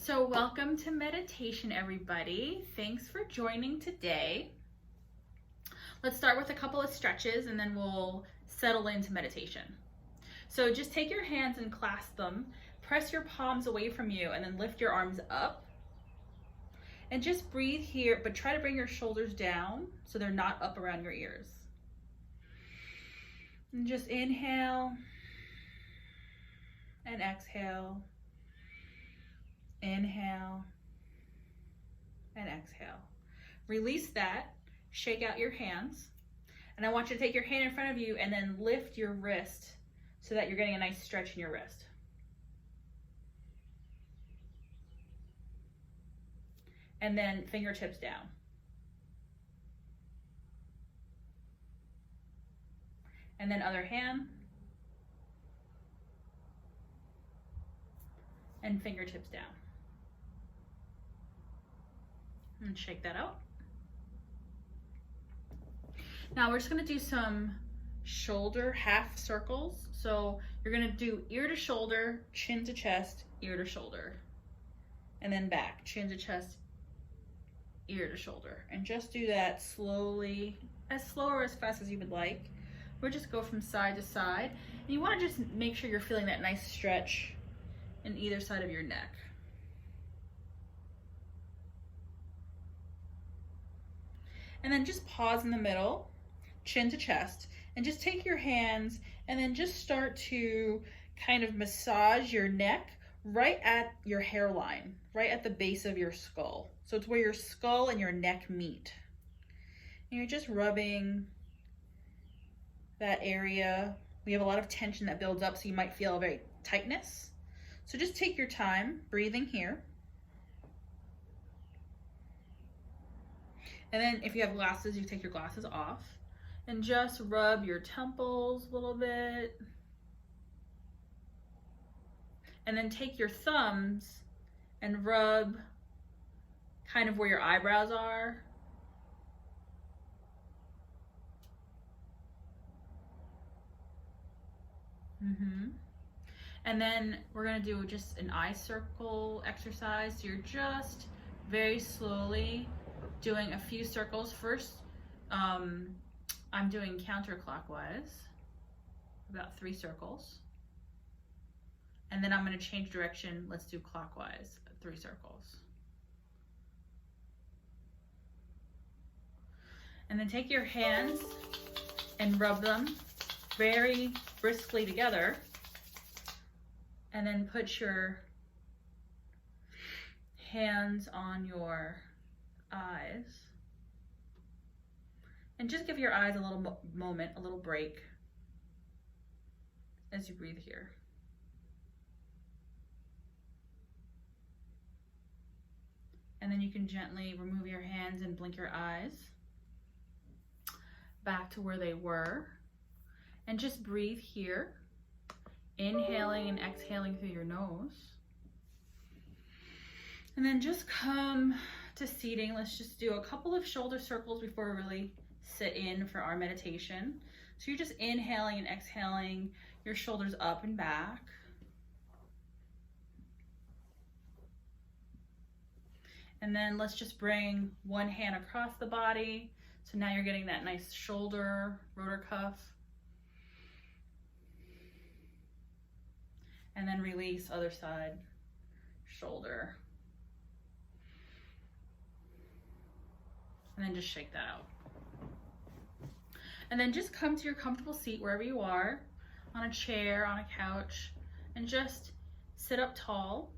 So welcome to meditation, everybody. Thanks for joining today. Let's start with a couple of stretches and then we'll settle into meditation. So just take your hands and clasp them, press your palms away from you, and then lift your arms up. And just breathe here, but try to bring your shoulders down so they're not up around your ears. And just inhale and exhale. Inhale and exhale. Release that, shake out your hands, and I want you to take your hand in front of you and then lift your wrist so that you're getting a nice stretch in your wrist. And then fingertips down. And then other hand. And fingertips down. And shake that out. Now we're just going to do some shoulder half circles. So you're going to do ear to shoulder, chin to chest, ear to shoulder. And then back, chin to chest, ear to shoulder. And just do that slowly, as slow or as fast as you would like. We'll just go from side to side. And you want to just make sure you're feeling that nice stretch in either side of your neck. And then just pause in the middle, chin to chest, and just take your hands and then just start to kind of massage your neck right at your hairline, right at the base of your skull. So it's where your skull and your neck meet. And you're just rubbing that area. We have a lot of tension that builds up, so you might feel a very tightness. So just take your time breathing here. And then if you have glasses, you take your glasses off and just rub your temples a little bit. And then take your thumbs and rub kind of where your eyebrows are. And then we're going to do just an eye circle exercise. So you're just very slowly doing a few circles. First, I'm doing counterclockwise, about 3 circles. And then I'm going to change direction. Let's do clockwise, 3 circles. And then take your hands and rub them very briskly together. And then put your hands on your eyes. And just give your eyes a little moment, a little break as you breathe here. And then you can gently remove your hands and blink your eyes back to where they were. And just breathe here. Inhaling and exhaling through your nose. And then just come to seating. Let's just do a couple of shoulder circles before we really sit in for our meditation. So you're just inhaling and exhaling your shoulders up and back. And then let's just bring one hand across the body. So now you're getting that nice shoulder rotor cuff. And then release other side, shoulder. And then just shake that out. And then just come to your comfortable seat wherever you are, on a chair, on a couch, and just sit up tall.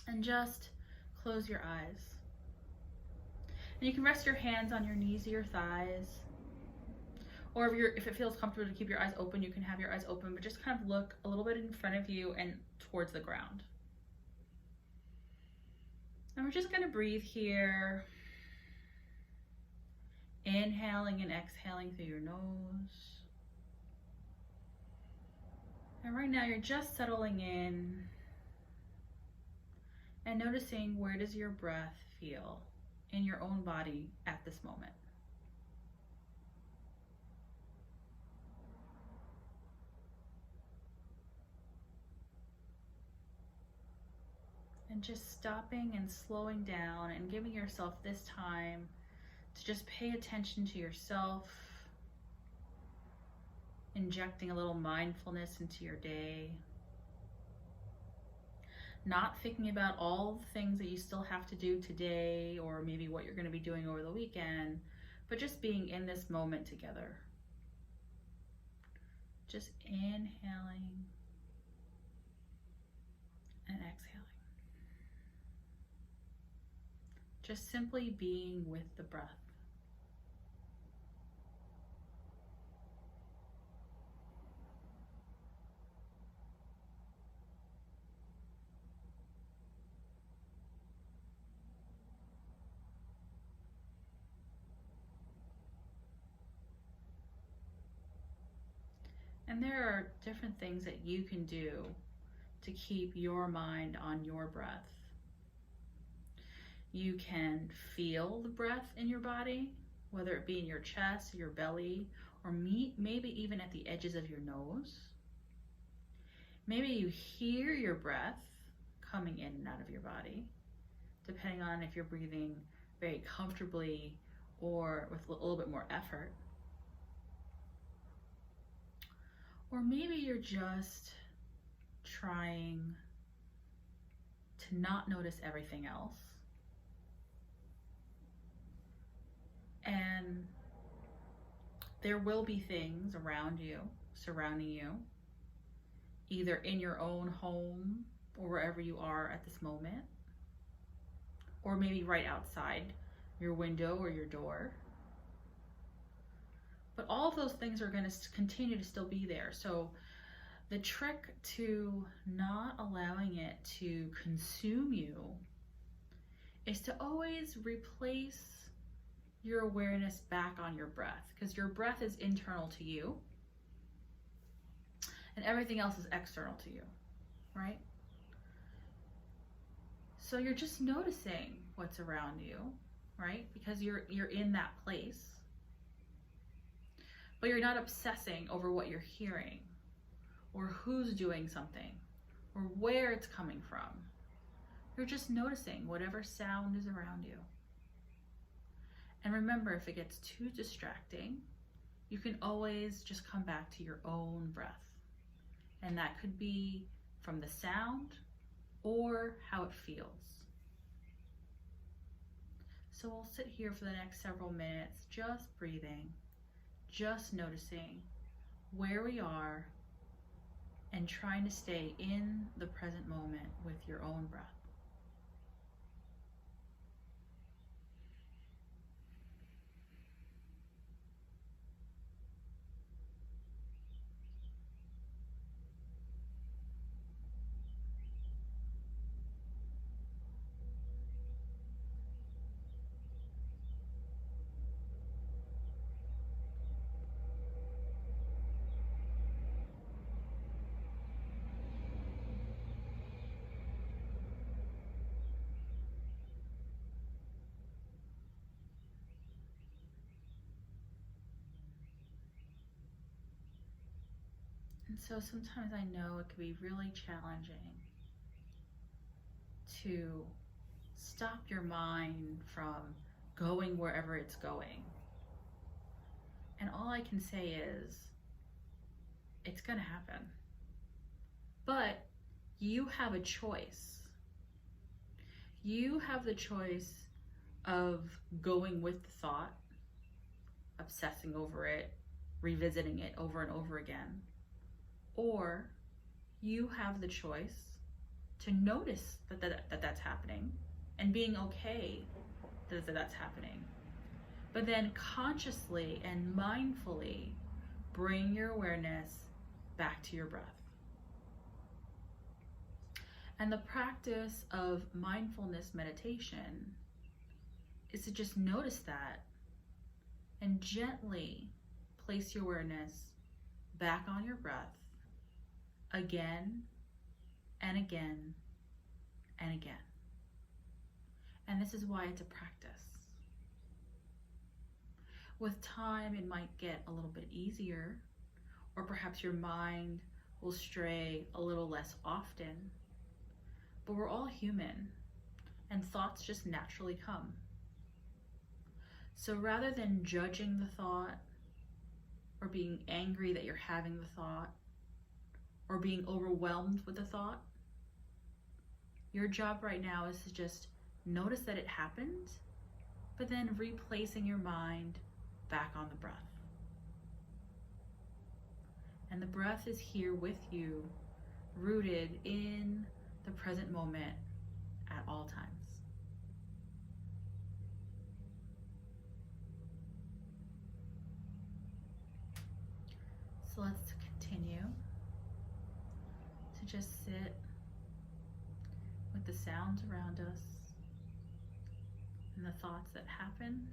And just close your eyes. And you can rest your hands on your knees or your thighs. Or if it feels comfortable to keep your eyes open, you can have your eyes open, but just kind of look a little bit in front of you and towards the ground. And we're just going to breathe here. Inhaling and exhaling through your nose. And right now you're just settling in and noticing, where does your breath feel in your own body at this moment. And just stopping and slowing down and giving yourself this time to just pay attention to yourself, injecting a little mindfulness into your day, not thinking about all the things that you still have to do today or maybe what you're going to be doing over the weekend, but just being in this moment together. Just inhaling and exhaling. Just simply being with the breath. And there are different things that you can do to keep your mind on your breath. You can feel the breath in your body, whether it be in your chest, your belly, or maybe even at the edges of your nose. Maybe you hear your breath coming in and out of your body, depending on if you're breathing very comfortably or with a little bit more effort. Or maybe you're just trying to not notice everything else. And there will be things around you, surrounding you, either in your own home or wherever you are at this moment, or maybe right outside your window or your door. But all of those things are going to continue to still be there. So the trick to not allowing it to consume you is to always replace your awareness back on your breath, because your breath is internal to you and everything else is external to you, right? So you're just noticing what's around you, right? Because you're in that place. But you're not obsessing over what you're hearing or who's doing something or where it's coming from. You're just noticing whatever sound is around you. And remember, if it gets too distracting, you can always just come back to your own breath. And that could be from the sound or how it feels. So we'll sit here for the next several minutes, just breathing, just noticing where we are and trying to stay in the present moment with your own breath. And so sometimes I know it can be really challenging to stop your mind from going wherever it's going. And all I can say is, it's gonna happen. But you have a choice. You have the choice of going with the thought, obsessing over it, revisiting it over and over again. Or you have the choice to notice that's happening and being okay that that's happening. But then consciously and mindfully bring your awareness back to your breath. And the practice of mindfulness meditation is to just notice that and gently place your awareness back on your breath again and again and again. And this is why it's a practice. With time, it might get a little bit easier, or perhaps your mind will stray a little less often. but we're all human and thoughts just naturally come. So rather than judging the thought or being angry that you're having the thought or being overwhelmed with the thought, your job right now is to just notice that it happened, but then replacing your mind back on the breath. And the breath is here with you, rooted in the present moment at all times. So let's continue to just sit with the sounds around us and the thoughts that happen,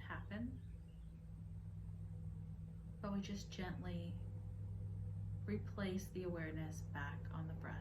but we just gently replace the awareness back on the breath.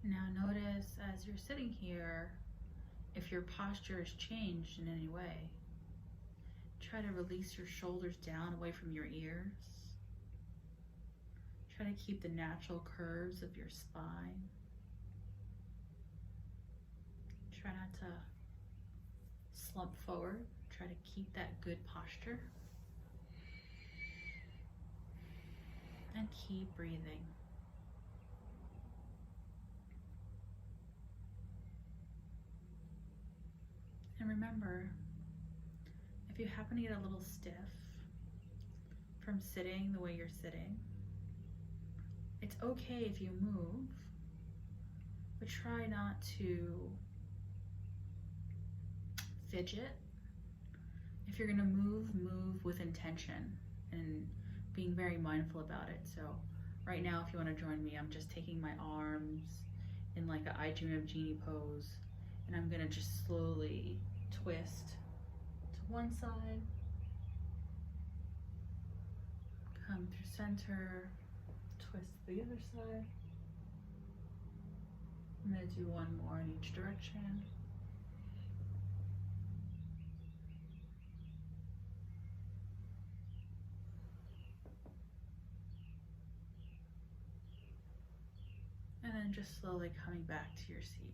Now notice as you're sitting here, if your posture has changed in any way. Try to release your shoulders down away from your ears. Try to keep the natural curves of your spine. Try not to slump forward. Try to keep that good posture. And keep breathing. And remember, if you happen to get a little stiff from sitting the way you're sitting, it's okay if you move, but try not to fidget. If you're gonna move, move with intention and being very mindful about it. So right now, if you wanna join me, I'm just taking my arms in like a I Dream of Genie pose, and I'm gonna just slowly twist to one side, come through center, twist to the other side. I'm gonna do one more in each direction. And then just slowly coming back to your seat.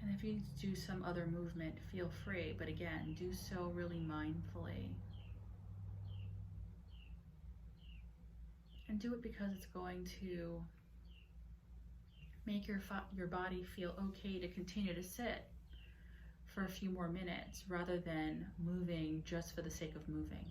And if you do some other movement, feel free, but again, do so really mindfully. And do it because it's going to make your body feel okay to continue to sit for a few more minutes rather than moving just for the sake of moving.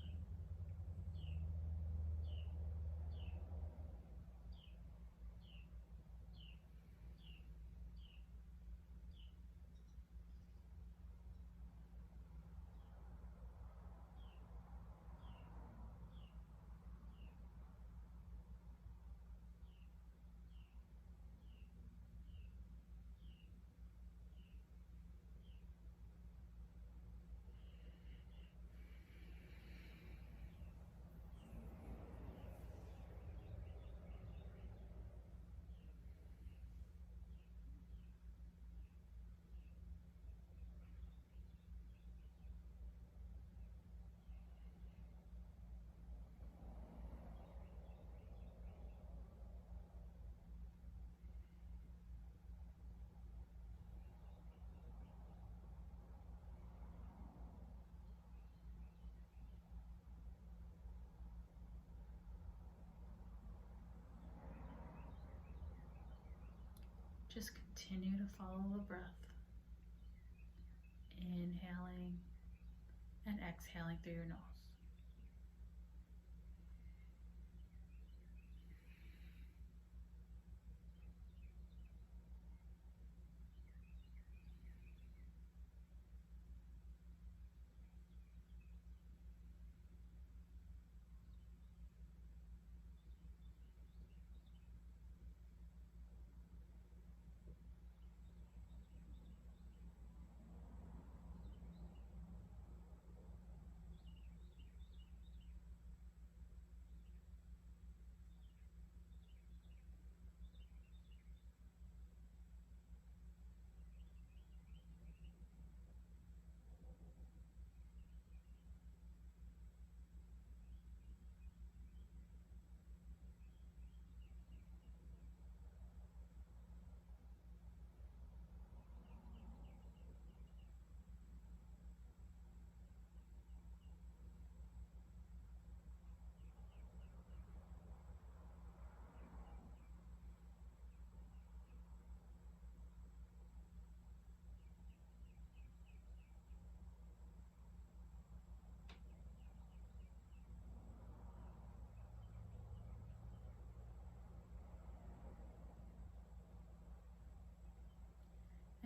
Just continue to follow the breath. Inhaling and exhaling through your nose.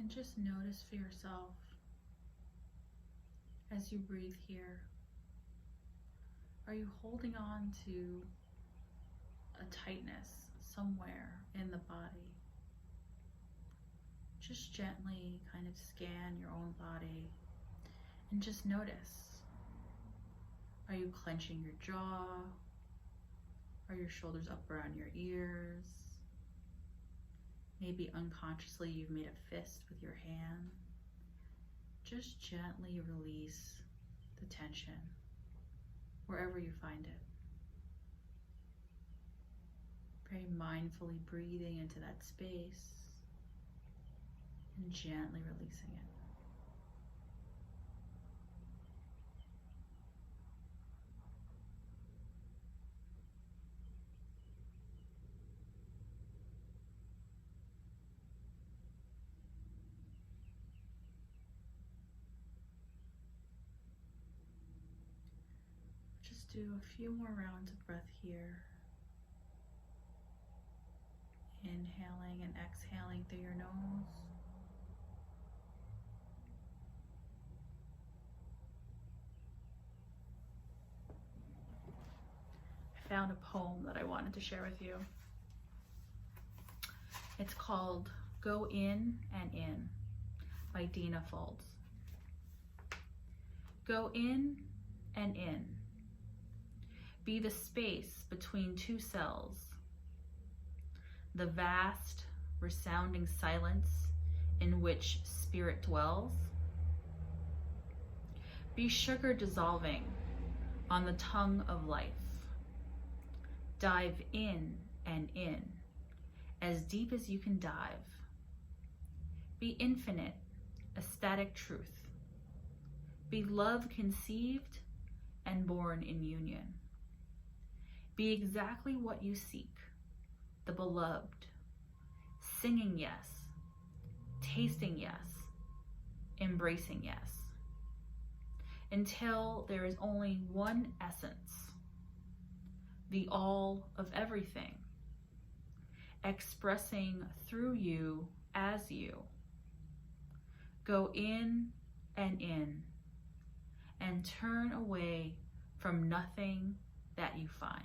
And just notice for yourself as you breathe here, are you holding on to a tightness somewhere in the body? Just gently kind of scan your own body and just notice. Are you clenching your jaw? Are your shoulders up around your ears? Maybe unconsciously you've made a fist with your hand. Just gently release the tension wherever you find it. Very mindfully breathing into that space and gently releasing it. Just do a few more rounds of breath here. Inhaling and exhaling through your nose. I found a poem that I wanted to share with you. It's called Go In and In by Dina Folds. Go in and in. Be the space between two cells. The vast, resounding silence in which spirit dwells. Be sugar dissolving on the tongue of life. Dive in and in, as deep as you can dive. Be infinite, ecstatic truth. Be love conceived and born in union. Be exactly what you seek, the beloved, singing yes, tasting yes, embracing yes, until there is only one essence, the all of everything, expressing through you as you. Go in, and turn away from nothing that you find.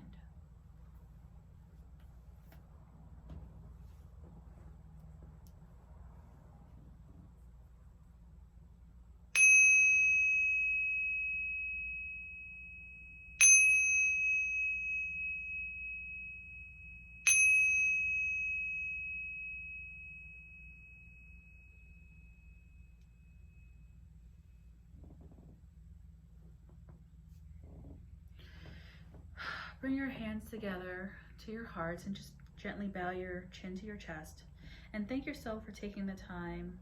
Bring your hands together to your hearts and just gently bow your chin to your chest. And thank yourself for taking the time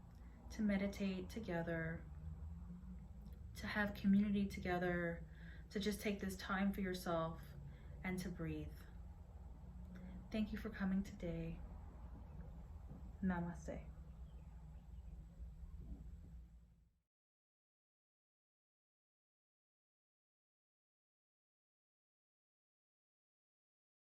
to meditate together, to have community together, to just take this time for yourself and to breathe. Thank you for coming today. Namaste.